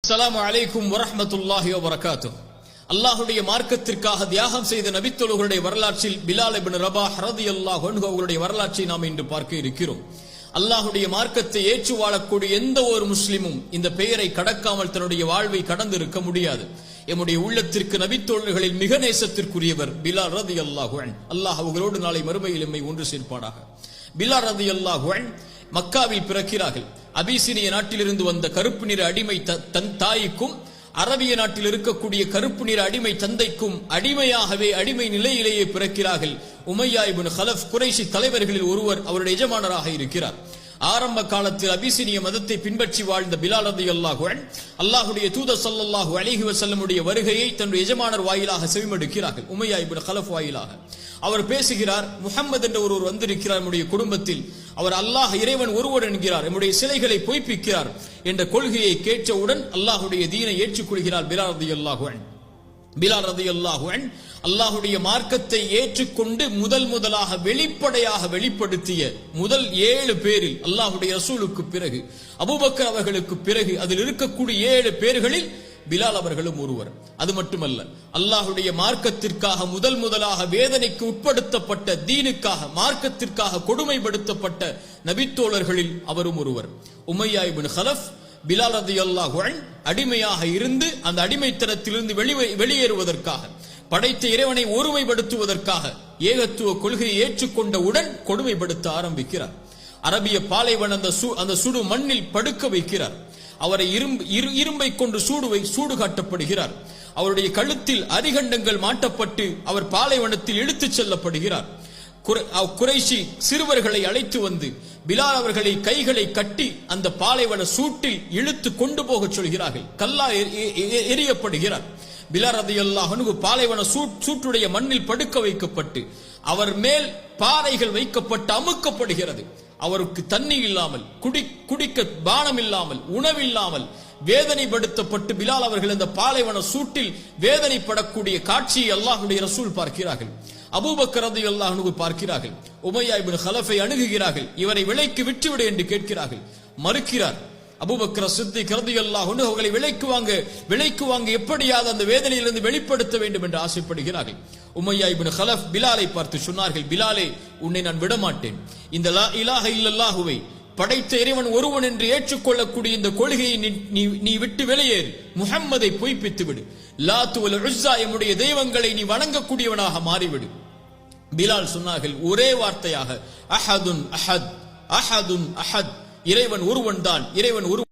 அஸ்ஸலாமு அலைக்கும் வரஹ்மத்துல்லாஹி வபரகாத்துஹ். அல்லாஹ்வுடைய மார்க்கத்திற்காக தியாகம் செய்த நபித்தோழர்களுடைய வரலாற்றில் பிலால் இப்னு ரபாஹ் ரலியல்லாஹு அன்ஹு அவர்களுடைய வரலாற்றை நாம் இன்று பார்க்க இருக்கிறோம். அல்லாஹ்வுடைய மார்க்கத்தை ஏற்று வாழக்கூடிய எந்த ஒரு முஸ்லிமும் இந்த பெயரை கடக்காமல் தன்னுடைய வாழ்வை கடந்து இருக்க முடியாது. எம்முடைய உள்ளத்திற்கு நபித்தோழர்களில் மிக நேசத்திற்குரியவர் பிலால் ரலியல்லாஹு அன்ஹு. அல்லாஹ் அவர்களோடு நாளை மறுமையில் எம்மை ஒன்று சேர்ப்பானாக. பிலால் ரலியல்லாஹு அன்ஹு மக்காவில் பிறக்கிறார்கள். அபிசீனிய நாட்டிலிருந்து வந்த கருப்பு நிற அடிமை தன் தாய்க்கும் அரபிய நாட்டில் இருக்கக்கூடிய கருப்பு நிற அடிமை தந்தைக்கும் அடிமையாகவே அடிமை நிலையிலேயே பிறக்கிறார்கள். உமையா இப்னு கலஃப் குறைஷி தலைவர்களில் ஒருவர் அவருடைய எஜமானராக இருக்கிறார். ஆரம்ப காலத்தில் அபிசீனிய மதத்தை பின்பற்றி வாழ்ந்த பிலால் ரலியல்லாஹு அன்ஹு அல்லாஹ்வுடைய தூதர் ஸல்லல்லாஹு அலைஹி வஸல்லமுடைய வருகையை தன்னுடைய எஜமானர் வாயிலாக செவிமடுக்கிறார்கள். உமையா இப்னு கலஃப் வாயிலாக அவர் பேசுகிறார். முஹம்மது என்ற ஒருவர் வந்திருக்கிறார் நம்முடைய குடும்பத்தில், அவர் அல்லாஹ் இறைவன் ஒருவர் என்கிறார், நம்முடைய சிலைகளை பொய்ப்பிக்கிறார் என்ற கொள்கையை கேட்டவுடன் அல்லாஹ்வுடைய தீனை ஏற்றுக்கொள்கிறார் பிலால் ரலியல்லாஹு அன்ஹு. பிலால் ரலியல்லாஹு அன்ஹு அல்லாஹ்வுடைய மார்க்கத்தை ஏற்றுக்கொண்டு முதலாக வெளிப்படையாக வெளிப்படுத்திய முதல் 7 பேரில் அல்லாஹ்வுடைய ரசூலுக்கு பிறகு அபூபக்கர் அவர்களுக்கு பிறகு அதில் இருக்கக்கூடிய 7 பேர்களில் பிலால் அவர்களும் ஒருவர். அது மட்டுமல்ல, அல்லாஹ்வுடைய மார்க்கத்திற்காக முதலாக வேதனைக்கு உட்படுத்தப்பட்ட தீனுக்காக மார்க்கத்திற்காக கொடுமைப்படுத்தப்பட்ட நபித்தோழர்களில் அவரும் ஒருவர். உமையா இப்னு கலஃப் பிலால் ரலியல்லாஹு அன்ஹு அடிமையாக இருந்து அந்த அடிமைத்தனத்திலிருந்து வெளியேறுவதற்காக படைத்த இறைவனை ஒருமைப்படுத்துவதற்காக ஏகத்துவ கொள்கையை ஏற்றுக்கொண்டவுடன் கொடுமைப்படுத்த ஆரம்பிக்கிறார். அரபிய பாலைவன அந்த சுடு மண்ணில் படுக்க வைக்கிறார். அவரை இரும்பை கொண்டு சூடு காட்டப்படுகிறார். அவருடைய கழுத்தில் அரிகண்டங்கள் மாட்டப்பட்டு அவர் பாலைவனத்தில் இழுத்துச் செல்லப்படுகிறார். குறைஷி சிறுவர்களை அழைத்து வந்து பிலால் அவர்களை கைகளை கட்டி அந்த பாலைவன சூட்டில் இழுத்து கொண்டு போக சொல்கிறார்கள். கல்லா எரியப்படுகிறார். பிலால் ரலியல்லாஹு அன்ஹு பாலைவன சூட்டுடைய மண்ணில் படுக்க வைக்கப்பட்டு அவர் மேல் பாறைகள் வைக்கப்பட்டு அமுக்கப்படுகிறது. அவருக்கு தண்ணி இல்லாமல் குடிக்க பானம் இல்லாமல் உணவில்லாமல் வேதனைப்படுத்தப்பட்டு பிலால் அவர்கள் இந்த பாலைவன சூட்டில் வேதனைப்படக்கூடிய காட்சியை அல்லாஹ்வுடைய ரசூல் பார்க்கிறார்கள். அபூபக்கர் ரலியல்லாஹு அன்ஹு பார்க்கிறார்கள். உமையா இப்னு கலஃபை அணுகுகிறார்கள். இவரை விலைக்கு விற்றுவிடு என்று கேட்கிறார்கள். மறுக்கிறார். அபூபக்கர் சித்திக் ரலியல்லாஹு அன்ஹு அவர்களை விலைக்கு வாங்க எப்படியாவது அந்த வேதனையிலிருந்து வெளிப்படுத்த வேண்டும் என்று ஆசைப்படுகிறார்கள். உமையா இப்னு கலஃப் பிலாலை பார்த்து சொன்னார்கள், பிலாலே, உன்னை நான் விடமாட்டேன். இந்த லா இலாஹ இல்லல்லாஹுவை படைத்த இறைவன் ஒருவன் என்று ஏற்றுக்கொள்ளக்கூடிய இந்த கொள்கையை நீ விட்டு வெளியேறு. முஹம்மதை பொய்ப்பித்து விடு. லாத் வல் உஸ்ஸா என்னுடைய தெய்வங்களை நீ வணங்கக்கூடியவனாக மாறிவிடு. பிலால் சொன்னார்கள் ஒரே வார்த்தையாக, அஹதுன் அஹத், அஹதுன் அஹத், இறைவன் ஒருவன் தான், இறைவன் ஒருவன்.